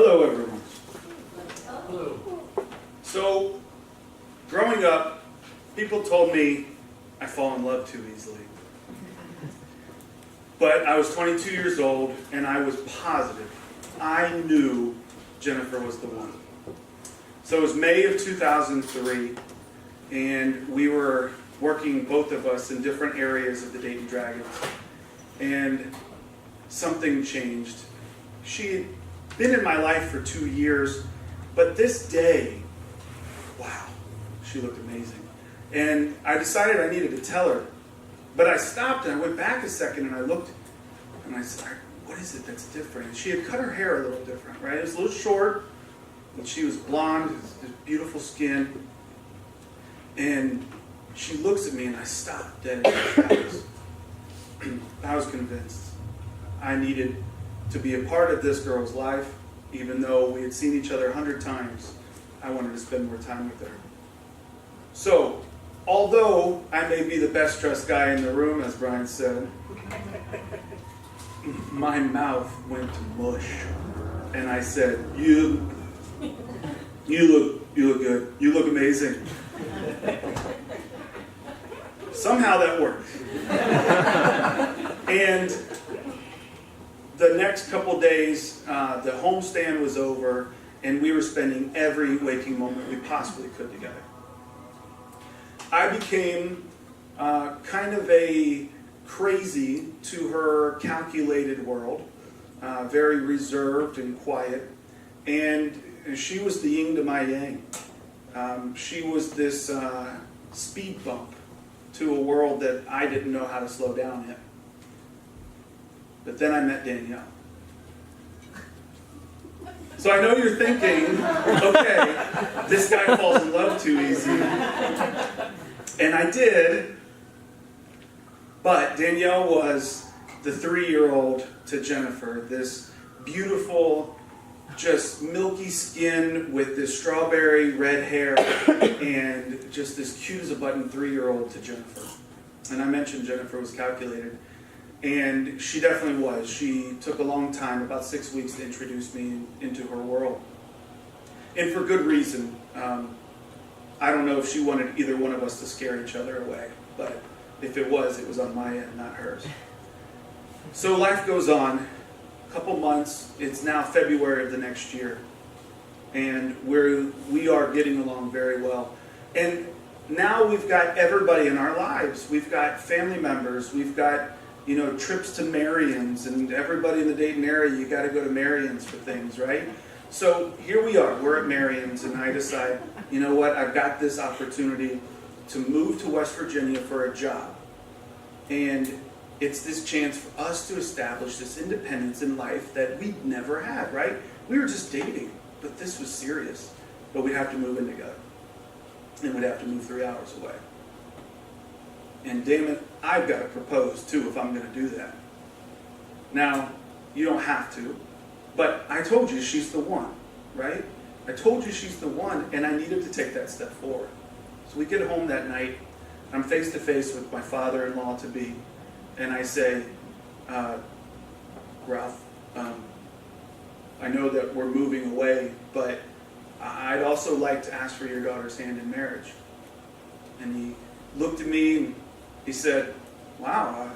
Hello, everyone. Hello. So, growing up, people told me I fall in love too easily. But I was 22 years old, and I was positive. I knew Jennifer was the one. So it was May of 2003, and we were working, both of us, in different areas of the Dayton Dragons. And something changed. She had been in my life for 2 years, but this day, wow, she looked amazing. And I decided I needed to tell her. But I stopped and I went back a second and I looked and I said, what is it that's different? And she had cut her hair a little different, right? It was a little short, and she was blonde, this beautiful skin. And she looks at me and I stopped dead in my tracks. I was convinced I needed to be a part of this girl's life, even though we had seen each other 100 times. I wanted to spend more time with her. So, although I may be the best dressed guy in the room, as Brian said, my mouth went to mush. And I said, you look good. You look amazing. Somehow that worked. And the next couple days, the homestand was over, and we were spending every waking moment we possibly could together. I became kind of a crazy to her calculated world, very reserved and quiet, and she was the yin to my yang. She was this speed bump to a world that I didn't know how to slow down in. But then I met Danielle. So I know you're thinking, okay, this guy falls in love too easy. And I did, but Danielle was the 3-year-old to Jennifer, this beautiful, just milky skin with this strawberry red hair and just this cute as a button 3-year-old to Jennifer. And I mentioned Jennifer was calculated. And she definitely was. She took a long time, about 6 weeks, to introduce me into her world. And for good reason. I don't know if she wanted either one of us to scare each other away. But if it was on my end, not hers. So life goes on. A couple months. It's now February of the next year. And we are getting along very well. And now we've got everybody in our lives. We've got family members. We've got trips to Marion's, and everybody in the Dayton area, you got to go to Marion's for things, right? So here we are, we're at Marion's, and I decide, you know what, I've got this opportunity to move to West Virginia for a job. And it's this chance for us to establish this independence in life that we'd never had, right? We were just dating, but this was serious. But we'd have to move in together. And we'd have to move 3 hours away. And damn it, I've got to propose too if I'm going to do that. Now, you don't have to, but I told you she's the one, right? I told you she's the one, and I needed to take that step forward. So we get home that night. I'm face to face with my father-in-law to be, and I say, Ralph, I know that we're moving away, but I'd also like to ask for your daughter's hand in marriage. And he looked at me and he said, wow,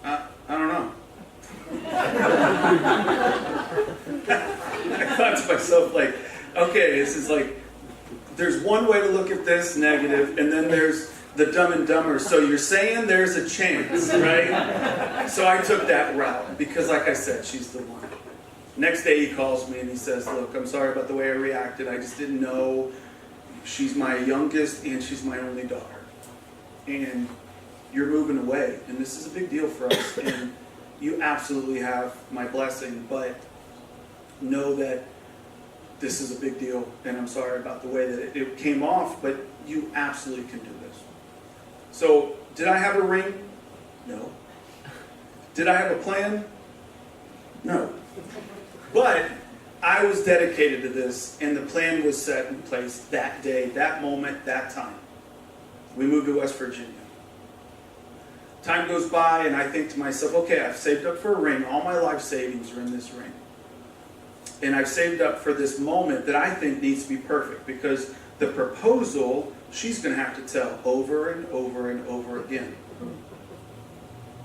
I don't know. I thought to myself, like, okay, this is like, there's one way to look at this, negative, and then there's the Dumb and Dumber. So you're saying there's a chance, right? So I took that route because, like I said, she's the one. Next day he calls me and he says, look, I'm sorry about the way I reacted. I just didn't know. She's my youngest and she's my only daughter. And you're moving away, and this is a big deal for us, and you absolutely have my blessing, but know that this is a big deal, and I'm sorry about the way that it came off, but you absolutely can do this. So, did I have a ring? No. Did I have a plan? No. But I was dedicated to this, and the plan was set in place that day, that moment, that time. We moved to West Virginia. Time goes by, and I think to myself, okay, I've saved up for a ring. All my life savings are in this ring. And I've saved up for this moment that I think needs to be perfect, because the proposal, she's going to have to tell over and over and over again.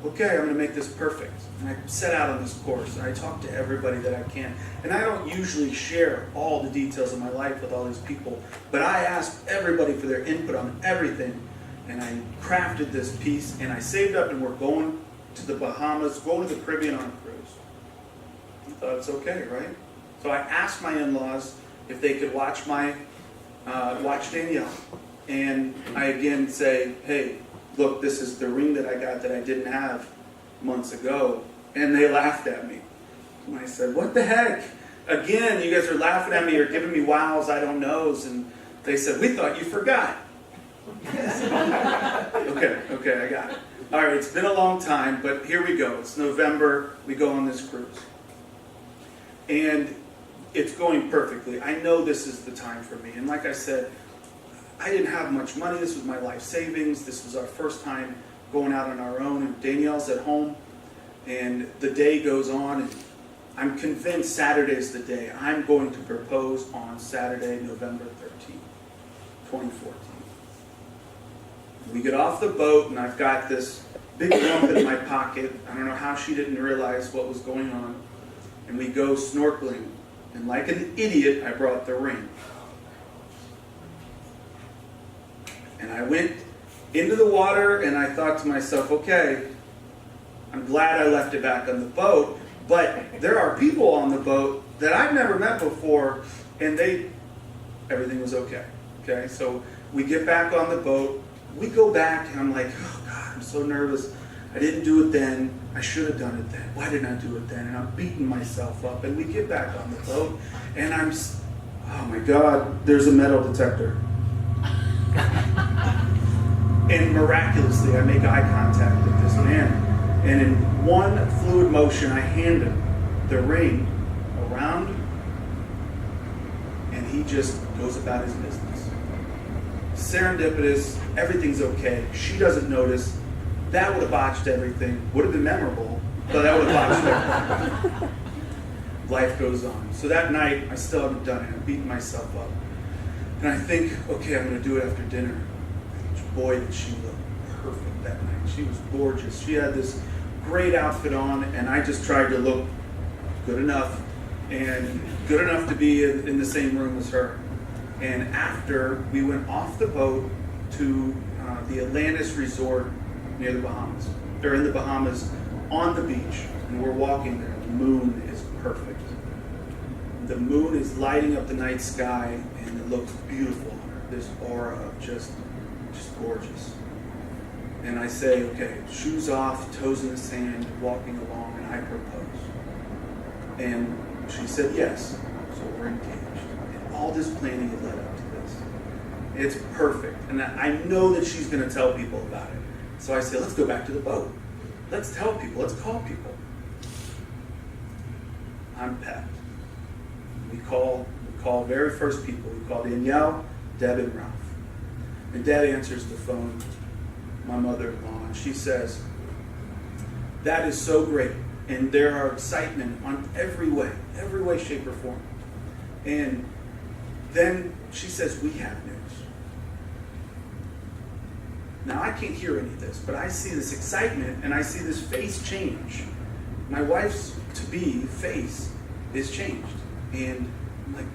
Okay, I'm going to make this perfect. And I set out on this course, and I talk to everybody that I can. And I don't usually share all the details of my life with all these people, but I asked everybody for their input on everything, and I crafted this piece, and I saved up, and we're going to the Bahamas, going to the Caribbean on a cruise. I thought it's okay, right? So I asked my in-laws if they could watch watch Danielle. And I again say, hey, look, this is the ring that I got that I didn't have months ago. And they laughed at me. And I said, what the heck? Again, you guys are laughing at me or giving me wows, I don't knows. And they said, we thought you forgot. Okay, I got it. All right, it's been a long time, but here we go. It's November. We go on this cruise. And it's going perfectly. I know this is the time for me. And like I said, I didn't have much money. This was my life savings. This was our first time going out on our own. And Danielle's at home. And the day goes on. And I'm convinced Saturday's the day. I'm going to propose on Saturday, November 13th, 2014. We get off the boat, and I've got this big lump in my pocket. I don't know how she didn't realize what was going on. And we go snorkeling. And like an idiot, I brought the ring. And I went into the water, and I thought to myself, okay, I'm glad I left it back on the boat, but there are people on the boat that I've never met before, and everything was okay. Okay, so we get back on the boat, we go back, and I'm like, oh God, I'm so nervous. I didn't do it then. I should have done it then. Why didn't I do it then? And I'm beating myself up. And we get back on the boat, and oh my God, there's a metal detector. And miraculously, I make eye contact with this man. And in one fluid motion, I hand him the ring around, and he just goes about his business. Serendipitous, everything's okay. She doesn't notice. That would have botched everything. Would have been memorable, but that would have botched everything. Life goes on. So that night, I still haven't done it. I'm beating myself up. And I think, okay, I'm going to do it after dinner. Boy, did she look perfect that night. She was gorgeous. She had this great outfit on, and I just tried to look good enough, and good enough to be in the same room as her. And after, we went off the boat to the Atlantis Resort near the Bahamas. They're in the Bahamas on the beach, and we're walking there. The moon is perfect. The moon is lighting up the night sky, and it looks beautiful on her. This aura of just gorgeous. And I say, okay, shoes off, toes in the sand, walking along, and I propose. And she said yes, so we're engaged. And all this planning had led up to this. It's perfect. And I know that she's going to tell people about it. So I say, let's go back to the boat. Let's tell people. Let's call people. I'm pepped. We call very first people. We call Danielle, Deb, and Ralph. And Deb answers the phone, my mother-in-law, and she says, that is so great. And there are excitement on every way, shape, or form. And then she says, we have news. Now, I can't hear any of this, but I see this excitement, and I see this face change. My wife's to-be face is changed. And I'm like,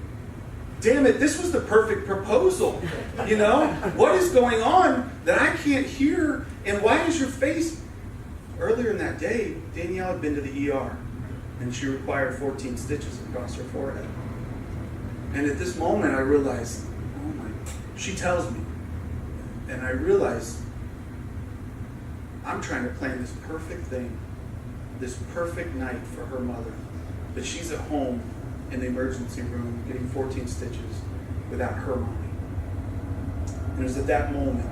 damn it, this was the perfect proposal. You know? What is going on that I can't hear? And why is your face? Earlier in that day, Danielle had been to the ER, and she required 14 stitches across her forehead. And at this moment, I realized, she tells me, and I realize I'm trying to plan this perfect thing, this perfect night for her mother, but she's at home in the emergency room getting 14 stitches without her mommy. And it was at that moment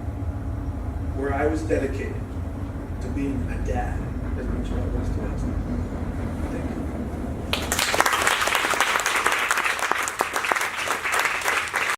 where I was dedicated to being a dad as much as I was to us.